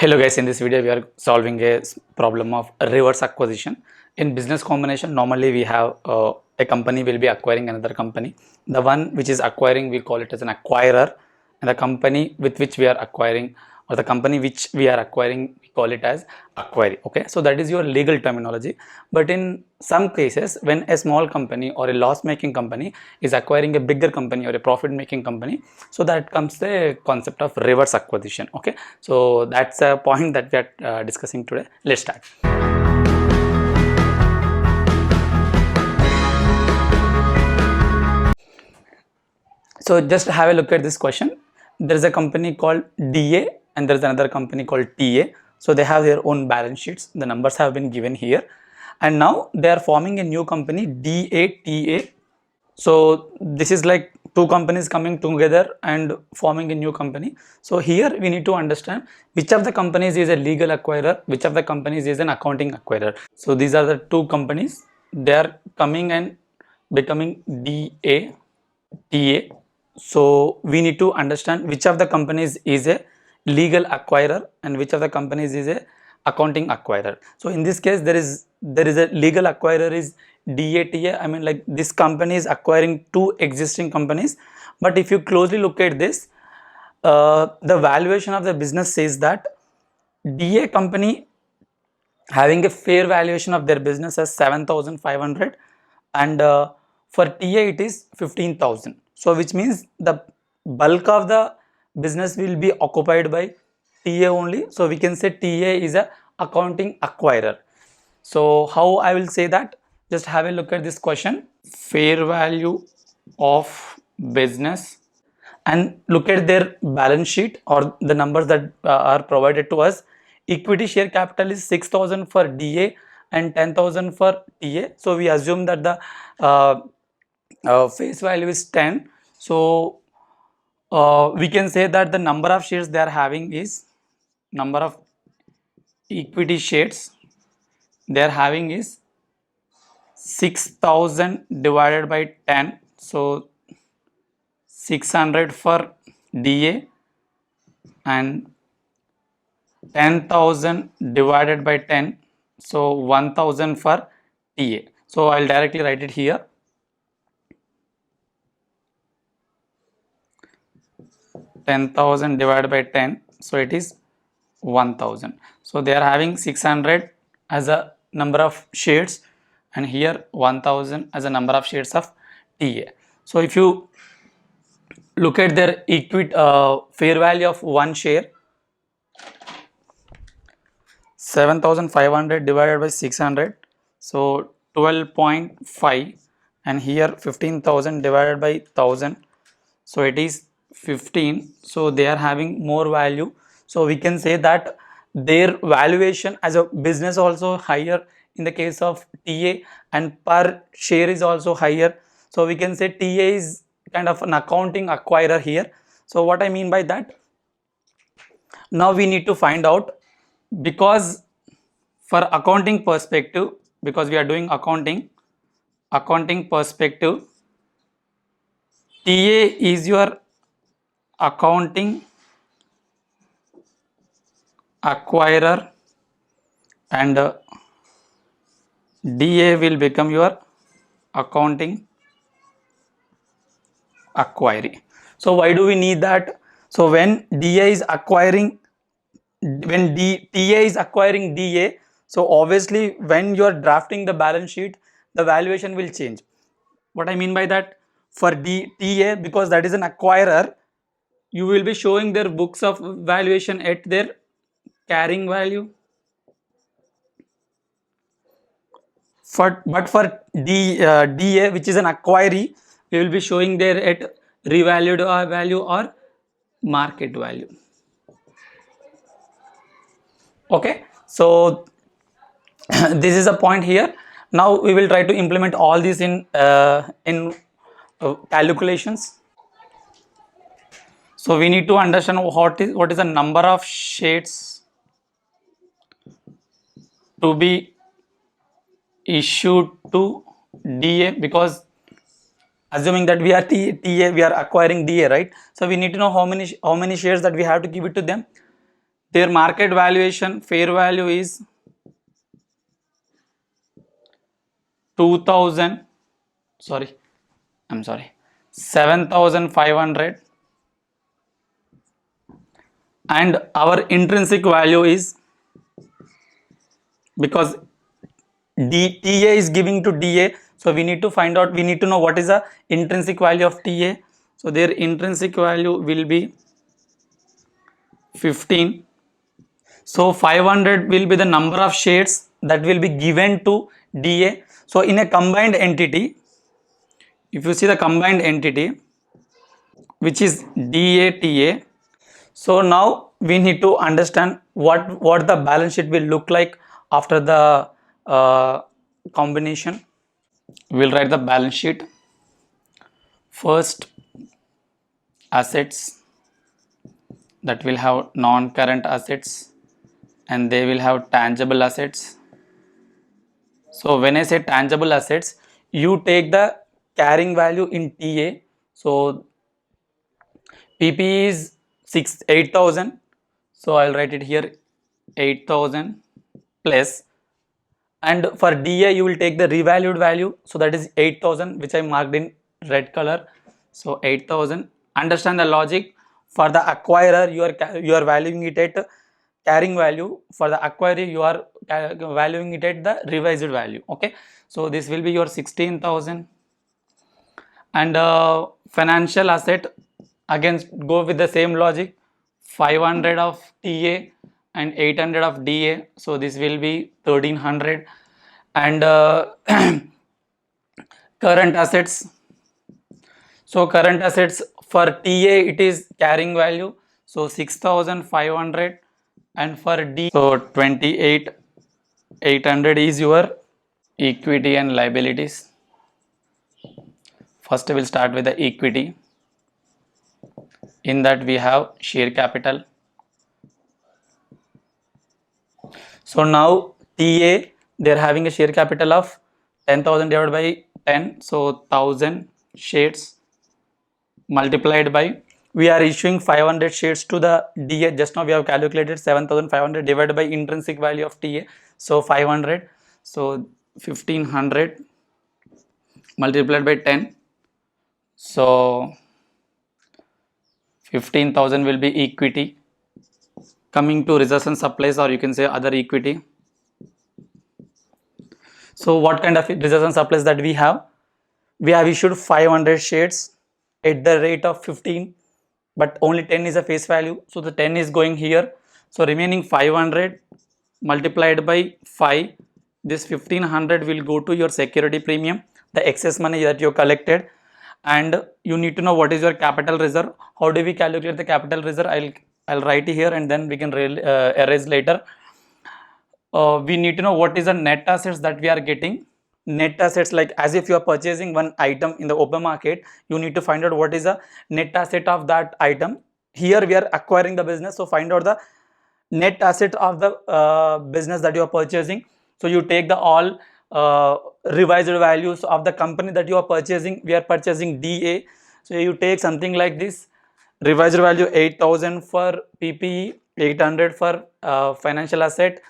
Hello guys, in this video we are solving a problem of reverse acquisition. In business combination, normally we have a company will be acquiring another company. The one which is acquiring, we call it as an acquirer, and the company with which we are acquiring, or the company which we are acquiring, we call it as acquiry. Okay, so that is your legal terminology. But in some cases, when a small company or a loss making company is acquiring a bigger company or a profit making company, so that comes the concept of reverse acquisition. Okay, so that's a point that we are discussing today. Let's start. So just have a look at this question. There is a company called DA and there is another company called TA. So they have their own balance sheets. The numbers have been given here. And now they are forming a new company, DATA. So this is like two companies coming together and forming a new company. So here we need to understand which of the companies is a legal acquirer, which of the companies is an accounting acquirer. So these are the two companies. They are coming and becoming DATA. So we need to understand which of the companies is a legal acquirer and which of the companies is a accounting acquirer. So in this case there is a legal acquirer is DATA. I mean, like, this company is acquiring two existing companies, but if you closely look at this, the valuation of the business says that DA company having a fair valuation of their business as 7,500 and for TA it is 15,000. So which means the bulk of the business will be occupied by TA only. So we can say TA is a accounting acquirer. So how I will say that? Just have a look at this question. Fair value of business, and look at their balance sheet or the numbers that are provided to us. Equity share capital is 6,000 for DA and 10,000 for TA. So we assume that the face value is 10. So we can say that the number of shares they are having is, number of equity shares they are having is 6,000 divided by 10. So 600 for DA and 10,000 divided by 10. So 1,000 for TA. So I'll directly write it here. 10,000 divided by 10. So it is 1,000. So they are having 600 as a number of shares and here 1,000 as a number of shares of TA. So if you look at their equity fair value of one share, 7,500 divided by 600, so 12.5, and here 15,000 divided by 1,000, so it is 15. So they are having more value. So we can say that their valuation as a business also higher in the case of TA, and per share is also higher. So we can say TA is kind of an accounting acquirer here. So what I mean by that, now we need to find out, because for accounting perspective, because we are doing accounting perspective, TA is your accounting acquirer and DA will become your accounting acquiry. So why do we need that? So when DA is acquiring, when TA is acquiring DA, so obviously when you are drafting the balance sheet, the valuation will change. What I mean by that, for TA, because that is an acquirer, you will be showing their books of valuation at their carrying value. But for DA, which is an acquiry, we will be showing there at revalued value or market value. Okay, so this is a point here. Now we will try to implement all these in calculations. So we need to understand what is the number of shares to be issued to DA, because assuming that we are TA, we are acquiring DA, right? So we need to know how many shares that we have to give it to them. their market valuation fair value is 2000, sorry, I'm sorry, 7500, and our intrinsic value is, because TA is giving to DA, so we need to find out, we need to know what is the intrinsic value of TA. So their intrinsic value will be 15. So 500 will be the number of shares that will be given to DA. So in a combined entity, if you see the combined entity, which is DATA, so now we need to understand what the balance sheet will look like after the combination. We'll write the balance sheet. First, assets, that will have non-current assets, and they will have tangible assets. So when I say tangible assets, you take the carrying value in TA. So PP is 8,000. So I'll write it here 8,000 plus, and for DA you will take the revalued value. So that is 8,000, which I marked in red color. So 8,000. Understand the logic. For the acquirer, you are valuing it at carrying value. For the acquirer, you are valuing it at the revised value. Okay. So this will be your 16,000. And financial asset, again go with the same logic. 500 of TA and 800 of DA. So this will be 1,300. And current assets. So current assets for TA it is carrying value, so 6,500, and for D, so 28,800 is your equity and liabilities. First we will start with the equity. In that we have share capital. So now TA, they are having a share capital of 10,000 divided by 10, so 1,000 shares multiplied by, we are issuing 500 shares to the DA. Just now we have calculated 7,500 divided by intrinsic value of TA, so 500, so 1,500 multiplied by 10, so 15,000 will be equity. Coming to reserves and supplies, or you can say other equity. So what kind of reserves and supplies that we have? We have issued 500 shares at the rate of 15, but only 10 is a face value, so the 10 is going here. So remaining 500 multiplied by 5, this 1,500 will go to your security premium, the excess money that you collected. And you need to know what is your capital reserve. How do we calculate the capital reserve? I'll write it here and then we can erase later. We need to know what is the net assets that we are getting. Net assets, like as if you are purchasing one item in the open market, you need to find out what is the net asset of that item. Here we are acquiring the business, so find out the net asset of the business that you are purchasing. So you take the all revised values of the company that you are purchasing. We are purchasing DA, so you take something like this: revised value 8,000 for PPE, 800 for financial asset,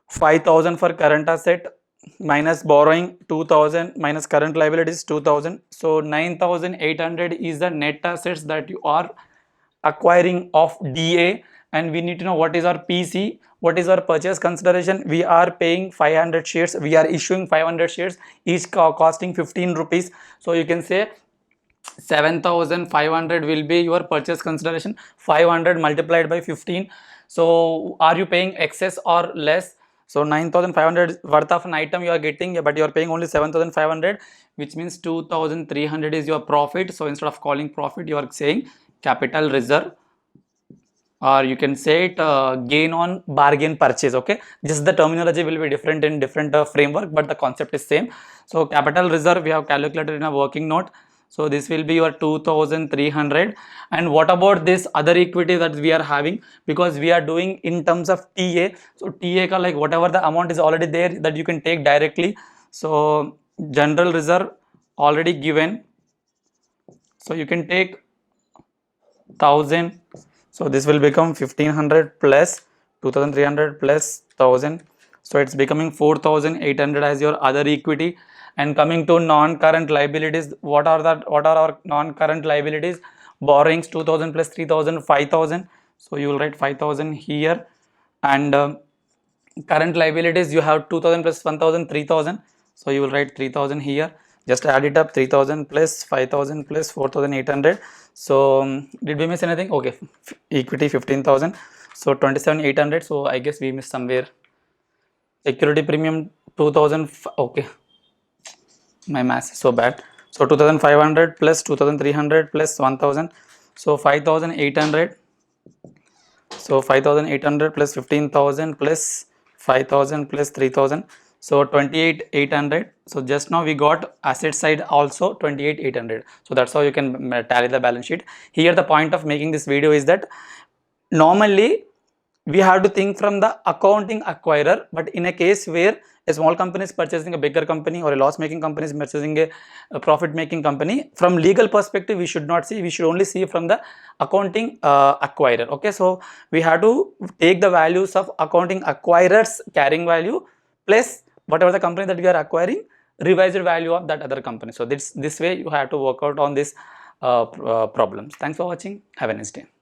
5,000 for current asset, minus borrowing 2,000, minus current liabilities 2,000. So 9,800 is the net assets that you are acquiring of DA. And we need to know what is our PC, what is our purchase consideration. We are paying 500 shares, we are issuing 500 shares, each costing 15 rupees. So you can say 7,500 will be your purchase consideration, 500 multiplied by 15. So are you paying excess or less? So 9,500 worth of an item you are getting, but you are paying only 7,500, which means 2,300 is your profit. So instead of calling profit, you are saying capital reserve, or you can say it gain on bargain purchase. Okay, just the terminology will be different in different framework, but the concept is same. So capital reserve we have calculated in a working note. So this will be your 2,300. And what about this other equity that we are having? Because we are doing in terms of TA, so TA ka like whatever the amount is already there, that you can take directly. So general reserve already given, so you can take 1,000. So this will become 1500 plus 2300 plus 1000. So it's becoming 4800 as your other equity. And coming to non-current liabilities, what are our non-current liabilities? Borrowings 2000 plus 3000, 5000. So you will write 5000 here. And current liabilities, you have 2000 plus 1000, 3000. So you will write 3000 here. Just add it up, 3000 plus 5000 plus 4800. So did we miss anything? Okay, equity 15,000. So 27,800. So I guess we missed somewhere. Security premium 2000. Okay, my math is so bad. So 2500 plus 2300 plus 1000. So 5800. So 5800 plus 15,000 plus 5,000 plus 3,000. So 28,800. So just now we got asset side also 28,800. So that's how you can tally the balance sheet. Here the point of making this video is that normally we have to think from the accounting acquirer, but in a case where a small company is purchasing a bigger company or a loss making company is purchasing a profit making company, from legal perspective we should not see, we should only see from the accounting acquirer. Okay, so we have to take the values of accounting acquirers carrying value plus whatever the company that we are acquiring, revised value of that other company. So this way you have to work out on this problems. Thanks for watching. Have a nice day.